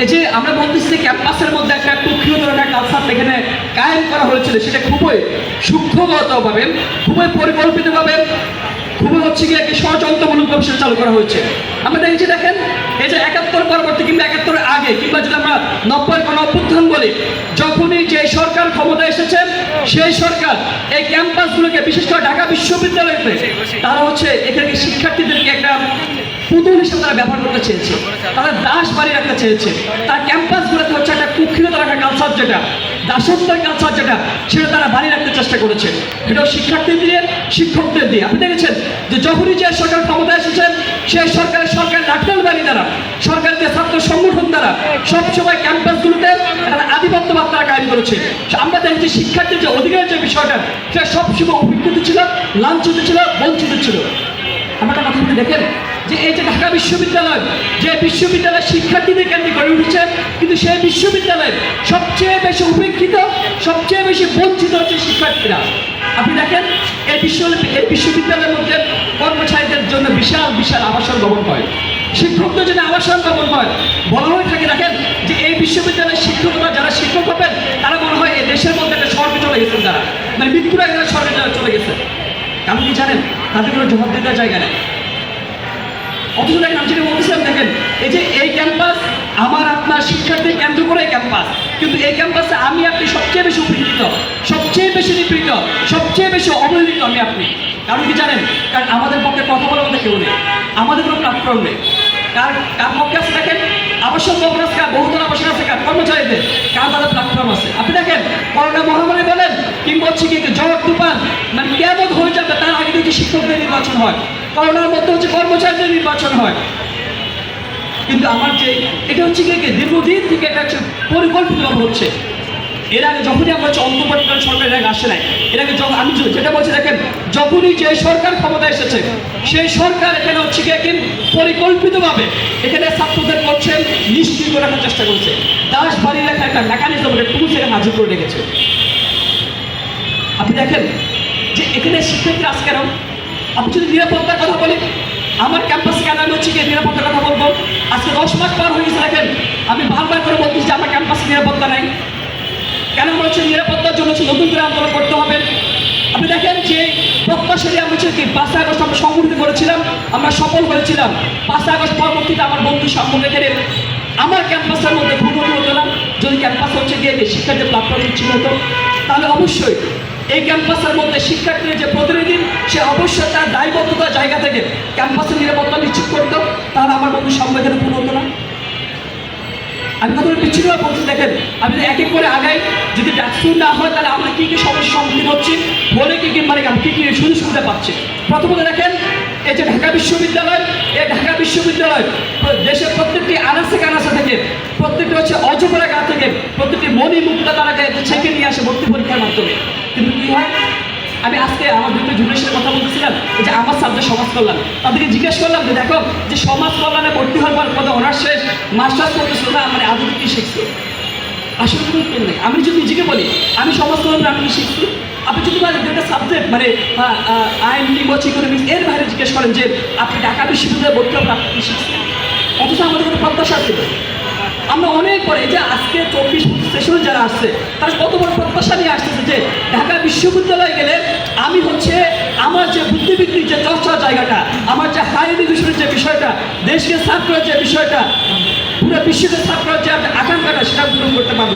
এই যে আমরা বলতেছি ক্যাম্পাসের মধ্যে একটা কুক্ষীয় ধরনের কালচার এখানে কায়েম করা হয়েছিল, সেটা খুবই সূক্ষ্মগতভাবে, খুবই পরিকল্পিতভাবে, খুবই হচ্ছে কি একটি ষড়যন্ত্রমূলকভাবে সেটা চালু করা হয়েছে। আমরা দেখেছি, দেখেন এই যে ৭১ পরবর্তী কিংবা ৭১ আগে কিংবা যদি আমরা ৯০ কোনো অভ্যুত্থান বলি, যখনই যে সরকার ক্ষমতা এসেছে সেই সরকার এই ক্যাম্পাসগুলোকে, বিশেষ করে ঢাকা বিশ্ববিদ্যালয়তে তারা হচ্ছে এখানে শিক্ষার্থীদেরকে একটা পুতুল হিসেবে তারা ব্যবহার করতে চেয়েছে, তারা দাস বাড়ি রাখতে চেয়েছে। তার ক্যাম্পাসগুলোতে হচ্ছে একটা কুক্ষিগত রাখা কালচার, যেটা দাসত্বের কালচার, যেটা সেটা তারা বাড়ি রাখতে চেষ্টা করেছে। এটাও শিক্ষার্থী দিয়ে, শিক্ষকদের দিয়ে। আপনি দেখেছেন যে যখনই যে সরকার ক্ষমতা এসেছেন সেই সরকারের ডাক্তার বাড়ি দ্বারা, সরকারের যে ছাত্র সংগঠন দ্বারা সবসময় ক্যাম্পাসগুলোতে একটা আধিপত্যবাদ তারা কায়েম করেছে। আমরা দেখছি শিক্ষার্থীর যে অধিকারের যে বিষয়টা, সেটা সবসময় উপেক্ষিত ছিল, লাঞ্ছিত ছিল, বঞ্চিত ছিল। আমরা একটা কথা বলে দেখেন যে এই যে ঢাকা বিশ্ববিদ্যালয়, যে বিশ্ববিদ্যালয় শিক্ষার্থীদের কেন্দ্রে গড়ে উঠেছে, কিন্তু সেই বিশ্ববিদ্যালয়ের সবচেয়ে বেশি উপেক্ষিত, সবচেয়ে বেশি বঞ্চিত হচ্ছে শিক্ষার্থীরা। আপনি দেখেন এই বিশ্ববিদ্যালয়ের মধ্যে কর্মচারীদের জন্য বিশাল বিশাল আবাসন ভবন হয়, শিক্ষকদের জন্য আবাসন ভবন হয়। বলা হয়ে থাকে দেখেন যে এই বিশ্ববিদ্যালয়ের শিক্ষকরা যারা শিক্ষক হবেন তারা মনে হয় এই দেশের মধ্যে একটা স্বর্গে চলে গেছেন, তারা মানে মৃত্যুর আগে স্বর্গে চলে গেছে। কারণ কি জানেন, তাদের কোনো জবাব দেওয়ার জায়গা নেই। অথচ দেখেন আমি যেটা বলতেছিলাম, দেখেন এই যে এই ক্যাম্পাস আমার আপনার শিক্ষার্থীর কেন্দ্র করে ক্যাম্পাস, কিন্তু এই ক্যাম্পাসে আমি আপনি সবচেয়ে বেশি উপকৃত, সবচেয়ে বেশি নিপীড়িত, সবচেয়ে বেশি অবহেলিত আমি আপনি। কারণ কি জানেন, কারণ আমাদের পক্ষে কথা বলার মধ্যে কেউ নেই, আমাদের কোনো প্ল্যাটফর্ম নেই। কার পক্ষে আছে দেখেন, আবাসন ভবন আছে, বহুতল আবাসন আছে, কর্মচারীদের কার তাদের প্ল্যাটফর্ম আছে। আপনি দেখেন করোনা মহামারী বলেন কিংবা হচ্ছে কি ঝড় তুফান, মানে কেমন হয়ে যাবে তার আগে যদি শিক্ষকদের নির্বাচন হয়, করোনার মধ্যে হচ্ছে কর্মচারীদের নির্বাচন হয়। কিন্তু আমার যে এটা হচ্ছে কি দীর্ঘদিন থেকে এটা হচ্ছে পরিকল্পিতভাবে হচ্ছে। এর আগে যখনই আমরা হচ্ছে অন্তর্বর্তীকালীন সরকার এর আগে আসে নাই, এর আগে আমি যেটা বলছি দেখেন, যখনই যে সরকার ক্ষমতা এসেছে সেই সরকার এখানে হচ্ছে কি পরিকল্পিতভাবে এখানে ছাত্রদের করছেন নিষ্ক্রিয় করে রাখার চেষ্টা করছে, দাস বাড়ি রাখার একটা মেকানিজম টুলস এখানে হাজির করে রেখেছে। আপনি দেখেন যে এখানে শিক্ষার্থীরা আজকে কেন, আপনি যদি নিরাপত্তার কথা বলি, আমার ক্যাম্পাসে কেন আমি হচ্ছে কি নিরাপত্তার কথা বলবো? আজকে 10 মাস পার হয়ে গেছে, দেখেন আমি বারবার করে বলতেছি যে আমার ক্যাম্পাসে নিরাপত্তা নাই। কেন আমরা হচ্ছে নিরাপত্তার জন্য হচ্ছে নতুন করে আন্দোলন করতে হবে? আপনি দেখেন যে প্রত্যাশা আমরা হচ্ছে কি 5 আগস্ট আমরা সংগঠিত করেছিলাম, আমরা সফল হয়েছিলাম। 5 আগস্ট পরবর্তীতে আমার বন্ধু সম্পর্কে এখানে আমার ক্যাম্পাসের মধ্যে ভূমিকা হতো না। যদি ক্যাম্পাস হচ্ছে গিয়ে শিক্ষার্থীর প্ল্যাটফর্ম ছিল হতো, তাহলে অবশ্যই এই ক্যাম্পাসের মধ্যে শিক্ষার্থীর যে প্রতিনিধি সে অবশ্যই তার দায়বদ্ধতার জায়গা থেকে ক্যাম্পাসের নিরাপত্তা নিশ্চিত করতো, তাহলে আমার বন্ধু সম্পর্কে পূর্ণ হতো না। আমি কথা বিচ্ছিন্নভাবে বলছি, দেখেন আমি যদি এক এক করে আগাই, যদি ডাকসুর না হয় তাহলে আমরা কী কী সমস্যার সম্মুখীন হচ্ছি, বলে কী কী মানে কী কী সুযোগ সুবিধা পাচ্ছি। প্রথমত দেখেন এই যে ঢাকা বিশ্ববিদ্যালয়, এই ঢাকা বিশ্ববিদ্যালয় দেশের প্রত্যেকটি আনাচে কানাচে থেকে, প্রত্যেকটি হচ্ছে অজপরা গা থেকে, প্রত্যেকটি মণি মুক্তা তারাকে ছেঁকে নিয়ে আসে ভর্তি পরীক্ষার মাধ্যমে। কিন্তু কী হয়, আমি আজকে আমার দুটো জুনিয়রের কথা বলতেছিলাম যে আমার সাবজেক্ট সমাজ কল্যাণ, তাদেরকে জিজ্ঞেস করলাম যে দেখো যে সমাজ কল্যাণে ভর্তি হওয়ার পর কত অনার্স শেষ, মাস্টার্স করতেছিল না, মানে আধুনিক কী শিখছে? আসলে কোনো উত্তর নেই। আমি যদি নিজেকে বলি আমি সমাজ কল্যাণে আমি কি শিখছি, আপনি যদি বলেন যেটা সাবজেক্ট মানে আইন কিংবা ইকোনমিক্স এর বাইরে জিজ্ঞেস করেন যে আপনি ঢাকা বিশ্ববিদ্যালয়ে ভর্তি হবেন আপনি কী শিখছেন, অথচ আমাদের কোনো প্রত্যাশা ছিল। আমরা অনেক পরে যে আজকে 24 সেশনে যারা আসছে তারা কত বড় প্রত্যাশা নিয়ে আসতেছে যে ঢাকা বিশ্ববিদ্যালয়ে গেলে আমি হচ্ছে আমার যে বুদ্ধিবৃত্তির যে চর্চার জায়গাটা, আমার যে হায়ার এডুকেশনের যে বিষয়টা, দেশকে সার্ভ করার যে বিষয়টা, পুরো বিশ্বকে সার্ভ করার যে আকাঙ্ক্ষাটা, সেটা পূরণ করতে পারবো।